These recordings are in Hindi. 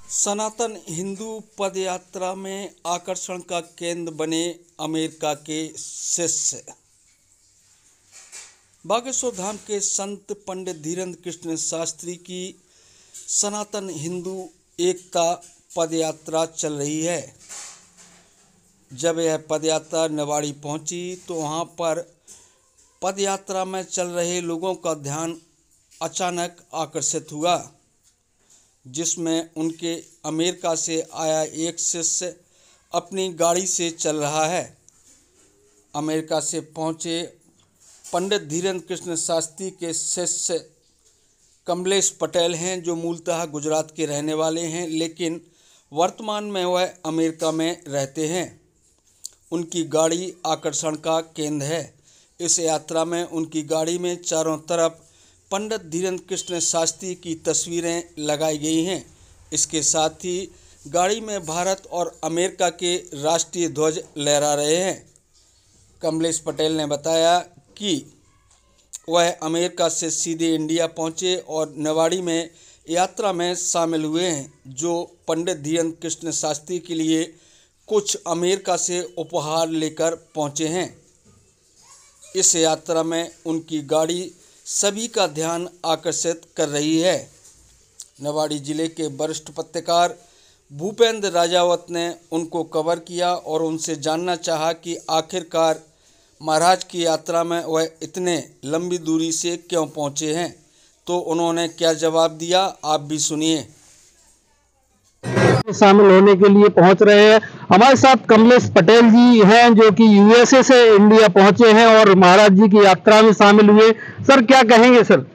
सनातन हिंदू पदयात्रा में आकर्षण का केंद्र बने अमेरिका के शिष्य। बागेश्वर धाम के संत पंडित धीरेन्द्र कृष्ण शास्त्री की सनातन हिंदू एकता पदयात्रा चल रही है। जब यह पदयात्रा निवाड़ी पहुंची तो वहां पर पदयात्रा में चल रहे लोगों का ध्यान अचानक आकर्षित हुआ, जिसमें उनके अमेरिका से आया एक शिष्य अपनी गाड़ी से चल रहा है। अमेरिका से पहुंचे पंडित धीरेन्द्र कृष्ण शास्त्री के शिष्य कमलेश पटेल हैं, जो मूलतः गुजरात के रहने वाले हैं, लेकिन वर्तमान में वह अमेरिका में रहते हैं। उनकी गाड़ी आकर्षण का केंद्र है। इस यात्रा में उनकी गाड़ी में चारों तरफ पंडित धीरेन्द्र कृष्ण शास्त्री की तस्वीरें लगाई गई हैं। इसके साथ ही गाड़ी में भारत और अमेरिका के राष्ट्रीय ध्वज लहरा रहे हैं। कमलेश पटेल ने बताया कि वह अमेरिका से सीधे इंडिया पहुंचे और निवाड़ी में यात्रा में शामिल हुए हैं, जो पंडित धीरेन्द्र कृष्ण शास्त्री के लिए कुछ अमेरिका से उपहार लेकर पहुंचे हैं। इस यात्रा में उनकी गाड़ी सभी का ध्यान आकर्षित कर रही है। निवाड़ी जिले के वरिष्ठ पत्रकार भूपेंद्र राजावत ने उनको कवर किया और उनसे जानना चाहा कि आखिरकार महाराज की यात्रा में वह इतने लंबी दूरी से क्यों पहुंचे हैं। तो उन्होंने क्या जवाब दिया, आप भी सुनिए। शामिल होने के लिए पहुंच रहे हैं। हमारे साथ कमलेश पटेल जी हैं, जो कि यूएसए से इंडिया पहुंचे हैं और महाराज जी की यात्रा में शामिल हुए। सर, क्या कहेंगे सर?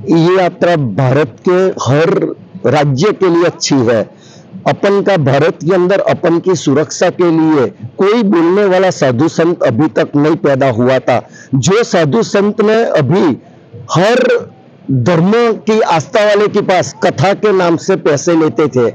ये यात्रा भारत के हर राज्य के लिए अच्छी है। अपन का भारत के अंदर अपन की सुरक्षा के लिए कोई बोलने वाला साधु संत अभी तक नहीं पैदा हुआ था। जो साधु संत ने अभी हर धर्म की आस्था वाले के पास कथा के नाम से पैसे लेते थे,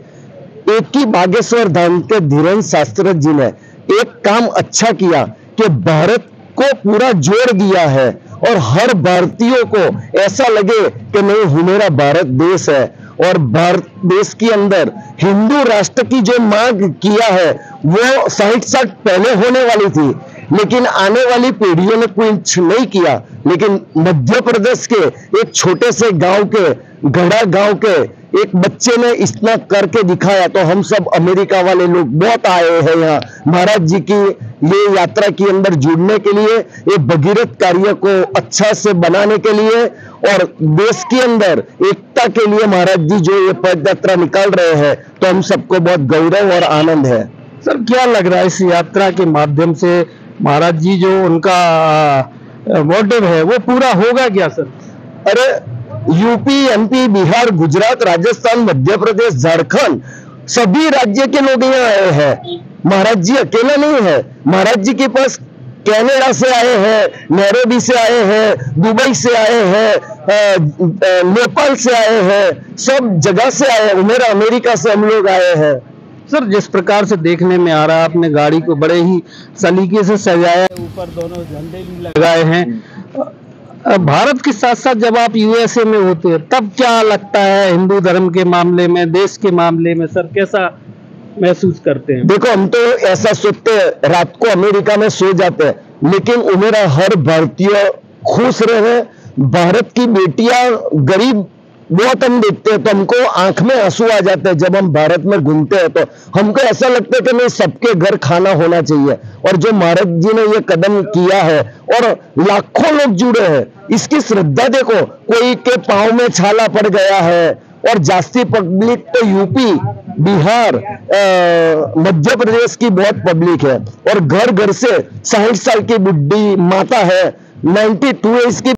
एक ही बागेश्वर धाम के धीरेन्द्र शास्त्री जी ने एक काम अच्छा किया कि भारत को पूरा जोड़ दिया है और हर भारतीयों को ऐसा लगे कि नहीं, मेरा भारत देश है। और भारत देश के अंदर हिंदू राष्ट्र की जो मांग किया है वो 60 साल पहले होने वाली थी, लेकिन आने वाली पीढ़ियों ने कुछ नहीं किया। लेकिन मध्य प्रदेश के एक छोटे से गांव के गढ़ा गांव के एक बच्चे ने इतना करके दिखाया, तो हम सब अमेरिका वाले लोग बहुत आए हैं यहाँ महाराज जी की ये यात्रा के अंदर जुड़ने के लिए, एक भगीरथ कार्य को अच्छा से बनाने के लिए और देश के अंदर एकता के लिए महाराज जी जो ये पद यात्रा निकाल रहे हैं, तो हम सबको बहुत गौरव और आनंद है। सर, क्या लग रहा है इस यात्रा के माध्यम से महाराज जी जो उनका मोटिव है वो पूरा होगा क्या सर? अरे, यूपी, एमपी, बिहार, गुजरात, राजस्थान, मध्य प्रदेश, झारखंड, सभी राज्य के लोग यहाँ आए हैं। महाराज जी अकेला नहीं है। महाराज जी के पास कनाडा से आए हैं, नैरोबी से आए हैं, दुबई से आए हैं, नेपाल से आए हैं, सब जगह से आए हैं। मेरा अमेरिका से हम लोग आए हैं। सर, जिस प्रकार से देखने में आ रहा है, आपने गाड़ी को बड़े ही सलीके से सजाया है, ऊपर दोनों झंडे भी लगाए हैं। भारत के साथ साथ जब आप यूएसए में होते हैं तब क्या लगता है हिंदू धर्म के मामले में, देश के मामले में सर कैसा महसूस करते हैं? देखो, हम तो ऐसा सोचते हैं, रात को अमेरिका में सो जाते हैं, लेकिन मेरा हर भारतीय खुश रहे। भारत की बेटियां गरीब बहुत हम देखते हैं तो हमको आंख में आंसू आ जाते हैं। जब हम भारत में घूमते हैं तो हमको ऐसा लगता है कि नहीं, सबके घर खाना होना चाहिए। और जो महाराज जी ने ये कदम किया है और लाखों लोग जुड़े हैं, इसकी श्रद्धा देखो। कोई के पांव में छाला पड़ गया है और जास्ती पब्लिक तो यूपी, बिहार, मध्य प्रदेश की बहुत पब्लिक है और घर घर से 60 साल की बुढ़ी माता है, 92 इसकी